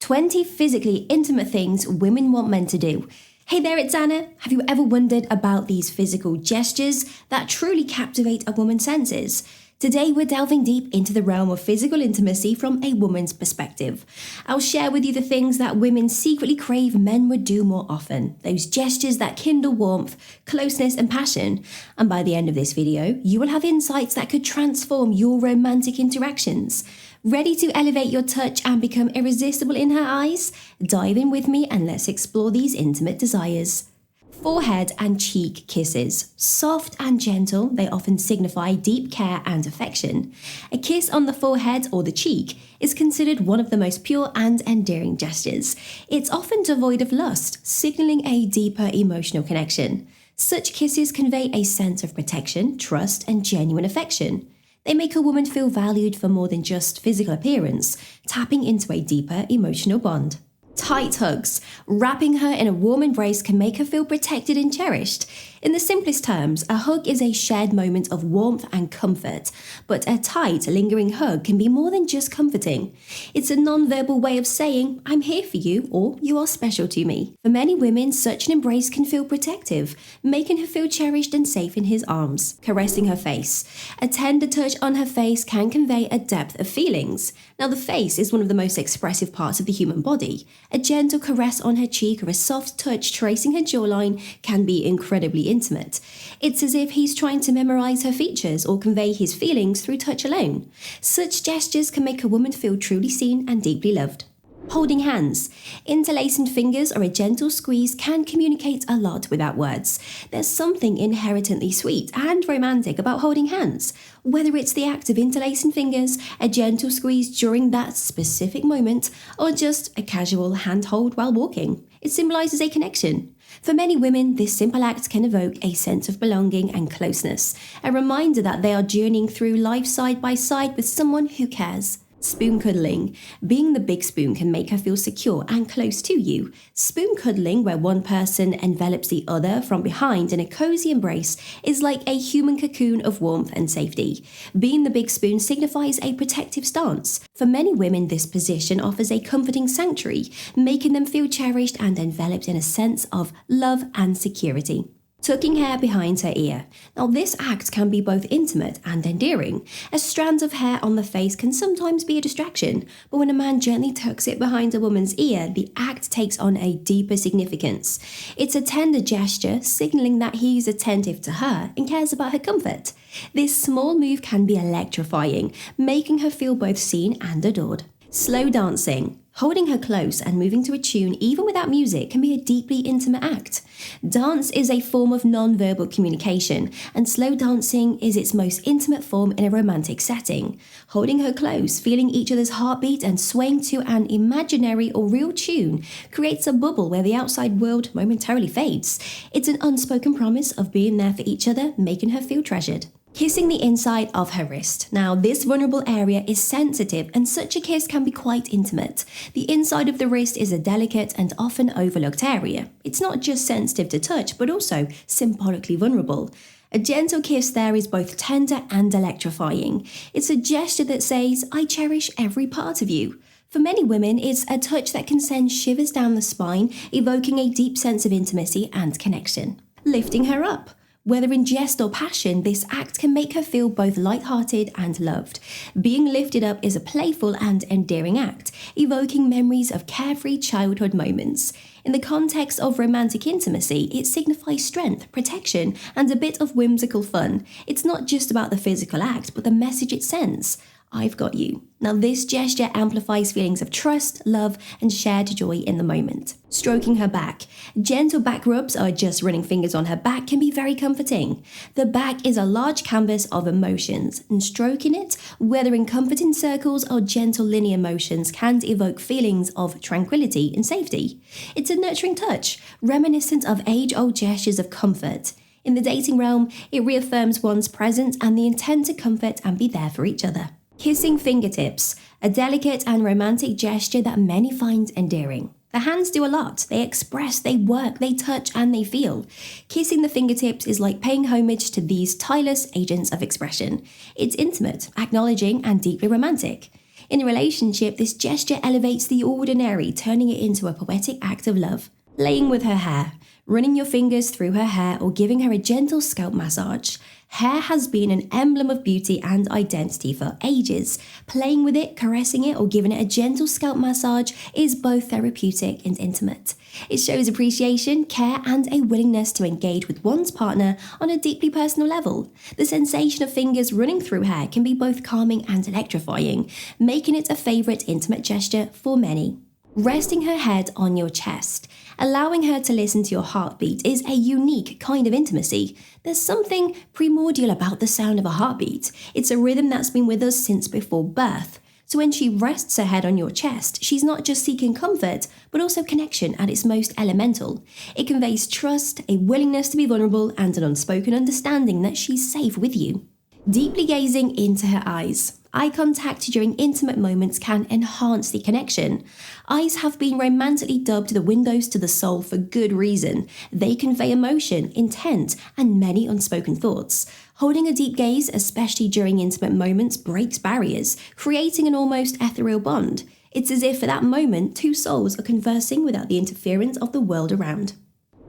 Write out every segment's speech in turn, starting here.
20 physically intimate things women want men to do. Hey there, it's Anna. Have you ever wondered about these physical gestures that truly captivate a woman's senses? Today, we're delving deep into the realm of physical intimacy from a woman's perspective. I'll share with you the things that women secretly crave men would do more often, those gestures that kindle warmth, closeness, and passion. And by the end of this video, you will have insights that could transform your romantic interactions. Ready to elevate your touch and become irresistible in her eyes? Dive in with me and let's explore these intimate desires. Forehead and cheek kisses. Soft and gentle, they often signify deep care and affection. A kiss on the forehead or the cheek is considered one of the most pure and endearing gestures. It's often devoid of lust, signaling a deeper emotional connection. Such kisses convey a sense of protection, trust, and genuine affection. They make a woman feel valued for more than just physical appearance, tapping into a deeper emotional bond. Tight hugs. Wrapping her in a warm embrace can make her feel protected and cherished. In the simplest terms, a hug is a shared moment of warmth and comfort, but a tight, lingering hug can be more than just comforting. It's a non-verbal way of saying, I'm here for you, or you are special to me. For many women, such an embrace can feel protective, making her feel cherished and safe in his arms. Caressing her face. A tender touch on her face can convey a depth of feelings. Now, the face is one of the most expressive parts of the human body. A gentle caress on her cheek or a soft touch tracing her jawline can be incredibly intimate. It's as if he's trying to memorize her features or convey his feelings through touch alone. Such gestures can make a woman feel truly seen and deeply loved. Holding hands. Interlacing fingers or a gentle squeeze can communicate a lot without words. There's something inherently sweet and romantic about holding hands. Whether it's the act of interlacing fingers, a gentle squeeze during that specific moment, or just a casual handhold while walking, it symbolizes a connection. For many women, this simple act can evoke a sense of belonging and closeness, a reminder that they are journeying through life side by side with someone who cares. Spoon cuddling. Being the big spoon can make her feel secure and close to you. Spoon cuddling, where one person envelops the other from behind in a cozy embrace, is like a human cocoon of warmth and safety. Being the big spoon signifies a protective stance. For many women, this position offers a comforting sanctuary, making them feel cherished and enveloped in a sense of love and security. Tucking hair behind her ear. Now, this act can be both intimate and endearing. A strand of hair on the face can sometimes be a distraction, but when a man gently tucks it behind a woman's ear, the act takes on a deeper significance. It's a tender gesture, signaling that he's attentive to her and cares about her comfort. This small move can be electrifying, making her feel both seen and adored. Slow dancing. Holding her close and moving to a tune, even without music, can be a deeply intimate act. Dance is a form of non-verbal communication, and slow dancing is its most intimate form in a romantic setting. Holding her close, feeling each other's heartbeat, and swaying to an imaginary or real tune creates a bubble where the outside world momentarily fades. It's an unspoken promise of being there for each other, making her feel treasured. Kissing the inside of her wrist. Now, this vulnerable area is sensitive and such a kiss can be quite intimate. The inside of the wrist is a delicate and often overlooked area. It's not just sensitive to touch, but also symbolically vulnerable. A gentle kiss there is both tender and electrifying. It's a gesture that says, I cherish every part of you. For many women, it's a touch that can send shivers down the spine, evoking a deep sense of intimacy and connection. Lifting her up. Whether in jest or passion, this act can make her feel both light-hearted and loved. Being lifted up is a playful and endearing act, evoking memories of carefree childhood moments. In the context of romantic intimacy, it signifies strength, protection, and a bit of whimsical fun. It's not just about the physical act, but the message it sends. I've got you. Now, this gesture amplifies feelings of trust, love, and shared joy in the moment. Stroking her back. Gentle back rubs or just running fingers on her back can be very comforting. The back is a large canvas of emotions, and stroking it, whether in comforting circles or gentle linear motions, can evoke feelings of tranquility and safety. It's a nurturing touch, reminiscent of age-old gestures of comfort. In the dating realm, it reaffirms one's presence and the intent to comfort and be there for each other. Kissing fingertips, a delicate and romantic gesture that many find endearing. The hands do a lot. They express, they work, they touch, and they feel. Kissing the fingertips is like paying homage to these tireless agents of expression. It's intimate, acknowledging, and deeply romantic. In a relationship, this gesture elevates the ordinary, turning it into a poetic act of love. Playing with her hair, running your fingers through her hair or giving her a gentle scalp massage. Hair has been an emblem of beauty and identity for ages. Playing with it, caressing it, or giving it a gentle scalp massage is both therapeutic and intimate. It shows appreciation, care, and a willingness to engage with one's partner on a deeply personal level. The sensation of fingers running through hair can be both calming and electrifying, making it a favourite intimate gesture for many. Resting her head on your chest. Allowing her to listen to your heartbeat is a unique kind of intimacy. There's something primordial about the sound of a heartbeat. It's a rhythm that's been with us since before birth. So when she rests her head on your chest, she's not just seeking comfort, but also connection at its most elemental. It conveys trust, a willingness to be vulnerable, and an unspoken understanding that she's safe with you. Deeply gazing into her eyes. Eye contact during intimate moments can enhance the connection. Eyes have been romantically dubbed the windows to the soul for good reason. They convey emotion, intent, and many unspoken thoughts. Holding a deep gaze, especially during intimate moments, breaks barriers, creating an almost ethereal bond. It's as if for that moment, two souls are conversing without the interference of the world around.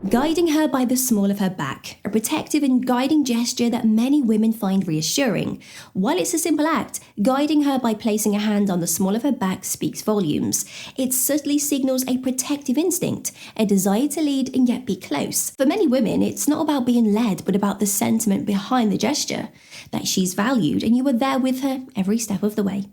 Guiding her by the small of her back, a protective and guiding gesture that many women find reassuring. While it's a simple act, guiding her by placing a hand on the small of her back speaks volumes. It subtly signals a protective instinct, a desire to lead and yet be close. For many women, it's not about being led, but about the sentiment behind the gesture, that she's valued and you are there with her every step of the way.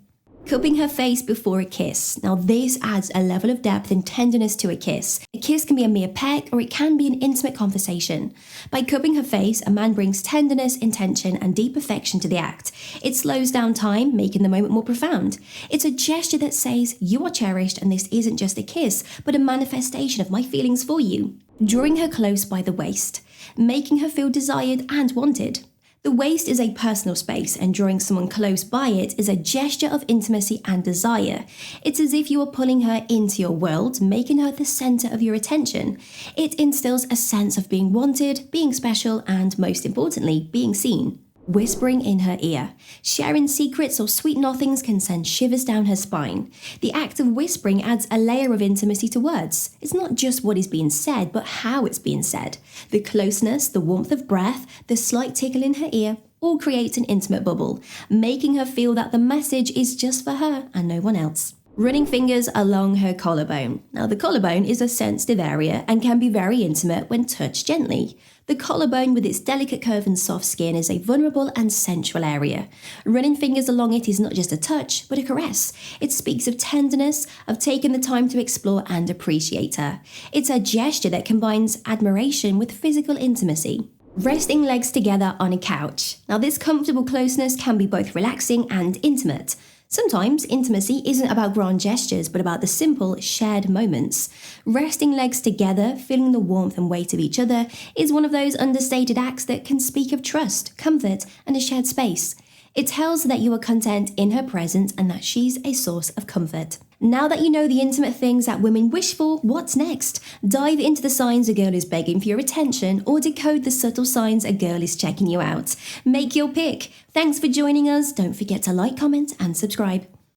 Cupping her face before a kiss. Now this adds a level of depth and tenderness to a kiss. A kiss can be a mere peck or it can be an intimate conversation. By cupping her face, a man brings tenderness, intention, and deep affection to the act. It slows down time, making the moment more profound. It's a gesture that says, you are cherished and this isn't just a kiss, but a manifestation of my feelings for you. Drawing her close by the waist. Making her feel desired and wanted. The waist is a personal space, and drawing someone close by it is a gesture of intimacy and desire. It's as if you are pulling her into your world, making her the center of your attention. It instills a sense of being wanted, being special, and most importantly, being seen. Whispering in her ear. Sharing secrets or sweet nothings can send shivers down her spine. The act of whispering adds a layer of intimacy to words. It's not just what is being said, but how it's being said. The closeness, the warmth of breath, the slight tickle in her ear all create an intimate bubble, making her feel that the message is just for her and no one else. Running fingers along her collarbone. Now the collarbone is a sensitive area and can be very intimate when touched gently. The collarbone with its delicate curve and soft skin is a vulnerable and sensual area. Running fingers along it is not just a touch, but a caress. It speaks of tenderness, of taking the time to explore and appreciate her. It's a gesture that combines admiration with physical intimacy. Resting legs together on a couch. Now this comfortable closeness can be both relaxing and intimate. Sometimes intimacy isn't about grand gestures, but about the simple, shared moments. Resting legs together, feeling the warmth and weight of each other, is one of those understated acts that can speak of trust, comfort, and a shared space. It tells her that you are content in her presence and that she's a source of comfort. Now that you know the intimate things that women wish for, what's next? Dive into the signs a girl is begging for your attention or decode the subtle signs a girl is checking you out. Make your pick. Thanks for joining us. Don't forget to like, comment, and subscribe.